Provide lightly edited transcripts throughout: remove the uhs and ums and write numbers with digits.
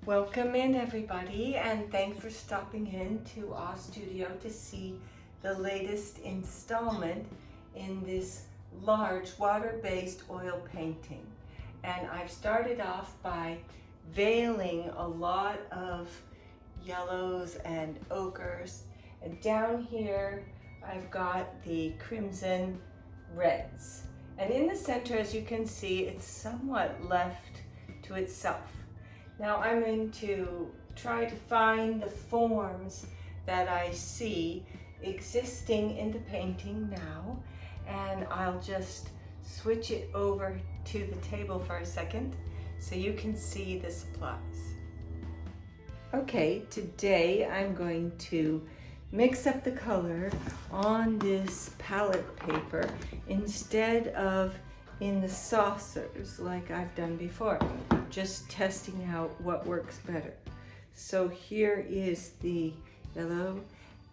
Welcome in everybody, and thanks for stopping in to our studio to see the latest installment in this large water-based oil painting. And I've started off by veiling a lot of yellows and ochres, and down here I've got the crimson reds. And in the center, as you can see, it's somewhat left to itself. Now I'm going to try to find the forms that I see existing in the painting now, and I'll just switch it over to the table for a second so you can see the supplies. Okay, today I'm going to mix up the color on this palette paper instead of in the saucers like I've done before, just testing out what works better. So here is the yellow,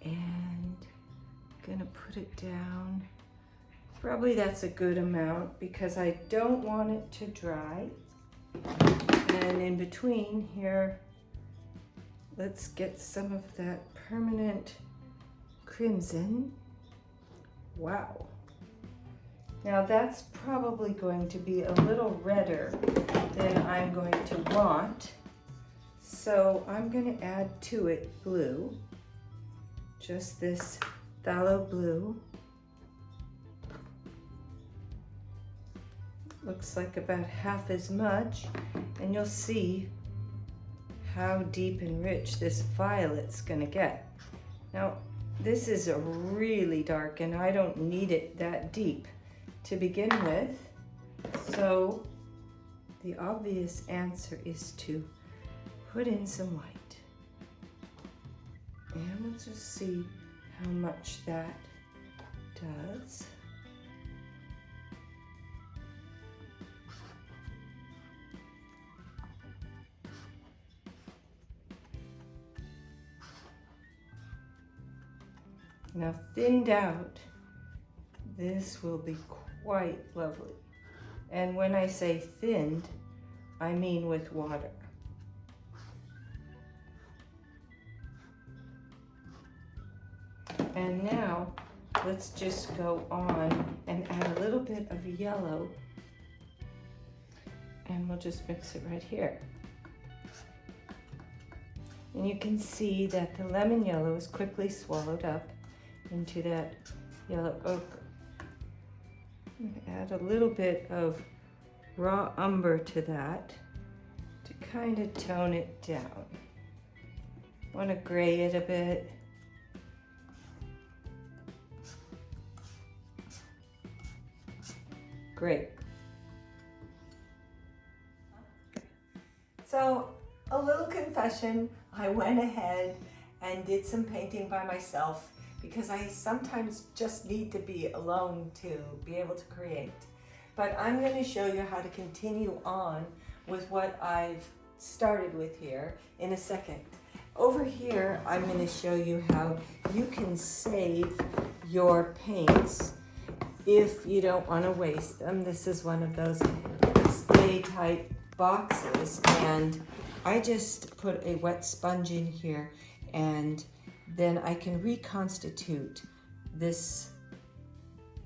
and I'm gonna put it down. Probably that's a good amount because I don't want it to dry. And in between here, let's get some of that permanent crimson. Wow. Now that's probably going to be a little redder than I'm going to want. So I'm going to add to it blue, just this phthalo blue. Looks like about half as much, and you'll see how deep and rich this violet's going to get. Now this is a really dark, and I don't need it that deep to begin with, so the obvious answer is to put in some white, and we'll just see how much that does. Now thinned out, this will be quite lovely. And when I say thinned, I mean with water. And now let's just go on and add a little bit of yellow, and we'll just mix it right here. And you can see that the lemon yellow is quickly swallowed up into that yellow ochre. I'm going to add a little bit of raw umber to that to kind of tone it down. Want to gray it a bit. Great. So, a little confession, I went ahead and did some painting by myself because I sometimes just need to be alone to be able to create. But I'm going to show you how to continue on with what I've started with here in a second. Over here, I'm going to show you how you can save your paints if you don't want to waste them. This is one of those stay type boxes, and I just put a wet sponge in here, and then I can reconstitute this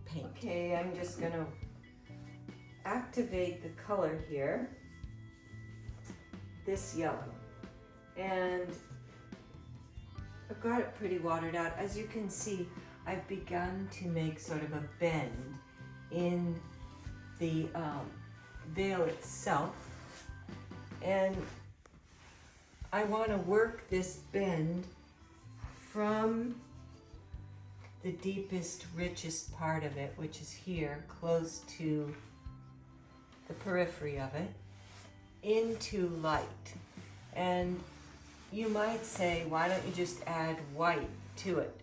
paint. Okay, I'm just going to activate the color here, this yellow, and I've got it pretty watered out. As you can see, I've begun to make sort of a bend in the veil itself, and I want to work this bend from the deepest, richest part of it, which is here, close to the periphery of it, into light. And you might say, why don't you just add white to it?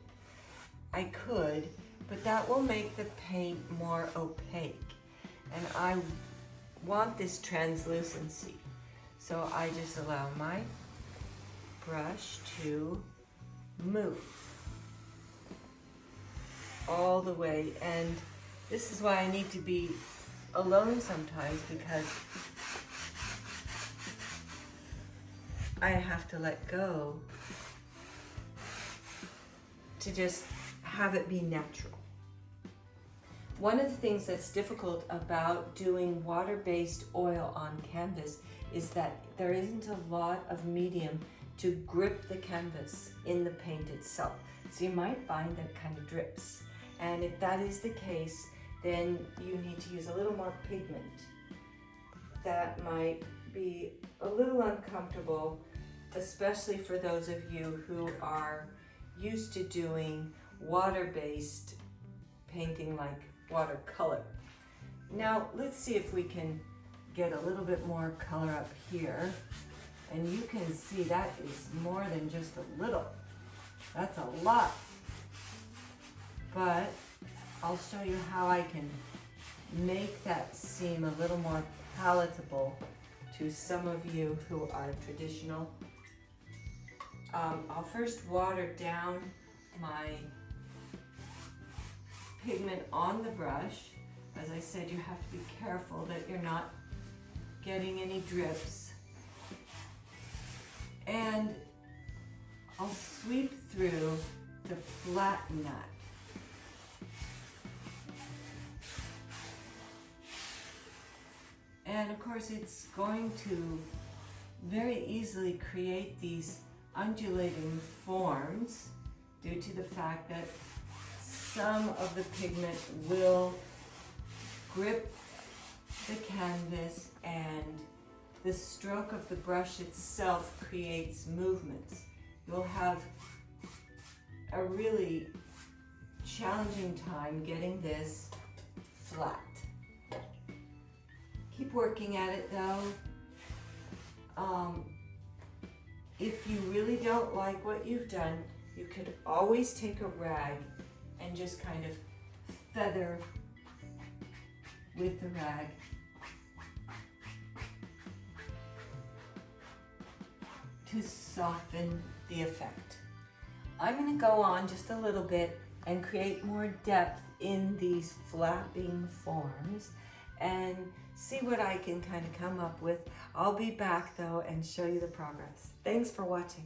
I could, but that will make the paint more opaque. And I want this translucency. So I just allow my brush to move all the way, and this is why I need to be alone sometimes, because I have to let go to just have it be natural. One of the things that's difficult about doing water-based oil on canvas is that there isn't a lot of medium to grip the canvas in the paint itself. So you might find that it kind of drips. And if that is the case, then you need to use a little more pigment. That might be a little uncomfortable, especially for those of you who are used to doing water-based painting like watercolor. Now let's see if we can get a little bit more color up here. And you can see that is more than just a little. That's a lot. But I'll show you how I can make that seem a little more palatable to some of you who are traditional. I'll first water down my pigment on the brush. As I said, you have to be careful that you're not getting any drips. And I'll sweep through to flatten that. And of course, it's going to very easily create these undulating forms due to the fact that some of the pigment will grip the canvas and the stroke of the brush itself creates movements. You'll have a really challenging time getting this flat. Keep working at it though. If you really don't like what you've done, you could always take a rag and just kind of feather with the rag. To soften the effect. I'm going to go on just a little bit and create more depth in these flapping forms and see what I can kind of come up with. I'll be back though and show you the progress. Thanks for watching.